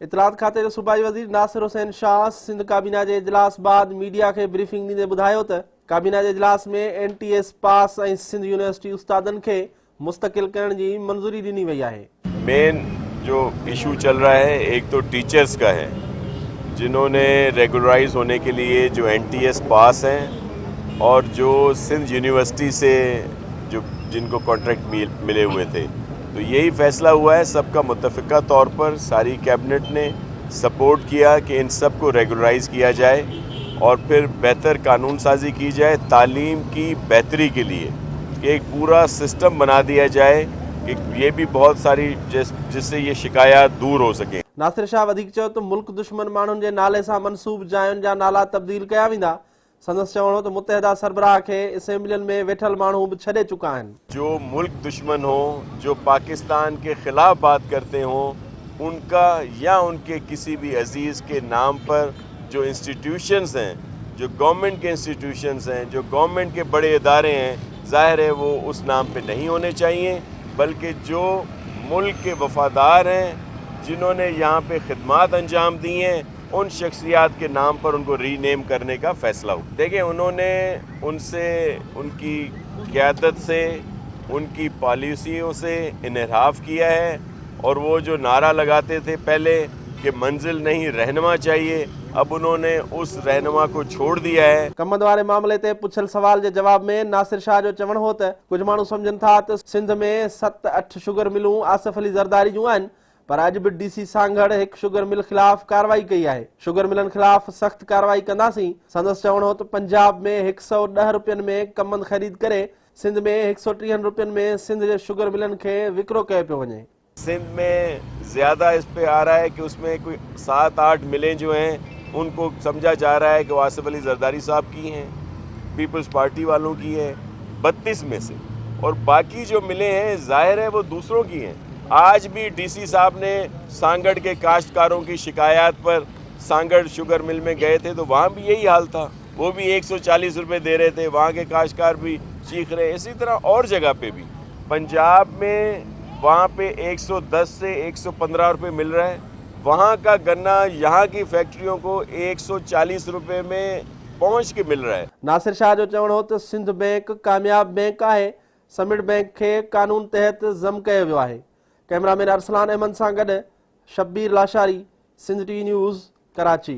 इतलात खाते जो सूबाई वज़ीर नासिर हुसैन शाह सिंध काबीना के इजलास बाद मीडिया के ब्रीफिंग ॾींदे ॿुधायो त काबीना के इजलास में NTS पास ऐं सिंध यूनिवर्सिटी उस्तादन के मुस्तकिल करण की मंजूरी ॾिनी वई है। मेन जो इशू चल रहा है एक तो टीचर्स का है, जिन्होंने रेगुलराइज होने के लिए जो NTS पास हैं और जो सिंध यूनिवर्सिटी से जो जिनको कॉन्ट्रैक्ट मिले हुए थे, तो यही फैसला हुआ है सबका मुत्तफ़िका तौर पर। सारी कैबिनेट ने सपोर्ट किया कि इन सब को रेगुलराइज किया जाए और फिर बेहतर कानून साजी की जाए तालीम की बेहतरी के लिए, कि एक पूरा सिस्टम बना दिया जाए कि ये भी बहुत सारी जिससे ये शिकायत दूर हो सके। नासिर शाह वधिक चयो तो मुल्क दुश्मन माण्हुनि जे नाले सां मनसूब जायुनि जा नाला तब्दील कया वेंदा। संदसि चवणो तो मुत्तहिदा सरबराह के असेंबलियुनि में वेठल माण्हू भी छॾे चुका आहिनि। जो मुल्क दुश्मन हो, जो पाकिस्तान के खिलाफ बात करते हों, उनका या उनके किसी भी अजीज़ के नाम पर जो इंस्टीट्यूशंस हैं, जो गवर्नमेंट के इंस्टीट्यूशंस हैं, जो गवर्नमेंट के बड़े इदारे हैं, ज़ाहिर है वो उस नाम पे नहीं होने चाहिए, बल्कि जो मुल्क के वफादार हैं, जिन्होंने यहाँ पे खिदमात अंजाम दी हैं, उन शख्सियात के नाम पर उनको रीनेम करने का फ़ैसला हुआ। देखिए, उन्होंने उनसे, उनकी क़यादत से, उनकी पॉलिसियों से इन्हिराफ किया है, और वो जो नारा लगाते थे पहले कि मंजिल नहीं रहनुमा चाहिए, अब उन्होंने उस रहनुमा को छोड़ दिया है। कमंद वारे मामले ते पुछल सवाल के जवाब में नासिर शाह जो चवण हो त कुछ माण्हू समझन था त सिंध में 7-8 शुगर मिलूं आसिफ अली ज़रदारी जूं आहिनि, पर अज भी DC सांगड़ एक शुगर मिल खिलाफ कार्रवाई कई है। शुगर मिलन खिलाफ सख्त कार्रवाई कंदासीं। संदसि चवण हो तो पंजाब में 110 रुपयनि में कमंद खरीद करे सिंध में 130 रुपयनि में सिंध के शुगर मिलन के विक्रो कयो पियो वञे। सिंध में ज़्यादा इस पे आ रहा है कि उसमें कोई 7-8 मिलें जो हैं, उनको समझा जा रहा है कि वो आसिफ अली ज़रदारी साहब की हैं, पीपल्स पार्टी वालों की है 32 में से, और बाकी जो मिले हैं ज़ाहिर है वो दूसरों की हैं। आज भी DC साहब ने सांगड़ के काश्तकारों की शिकायत पर सांगड़ शुगर मिल में गए थे, तो वहाँ भी यही हाल था, वो भी 140 रुपये दे रहे थे, वहाँ के काश्तकार भी चीख रहे। इसी तरह और जगह पे भी, पंजाब में वहाँ पे 110 से 115 रुपये मिल रहा है, वहाँ का गन्ना यहाँ की फैक्ट्रियों को 140 रुपये में पहुँच के मिल रहा है। नासिर शाह जो चवण हो तो सिंध बैंक कामयाब बैंक है, समिट बैंक के कानून तहत ज़म कयो वियो है। कैमरामैन अरसलान अहमद सां गॾु शब्बीर लाशारी, सिंध TV न्यूज़, कराची।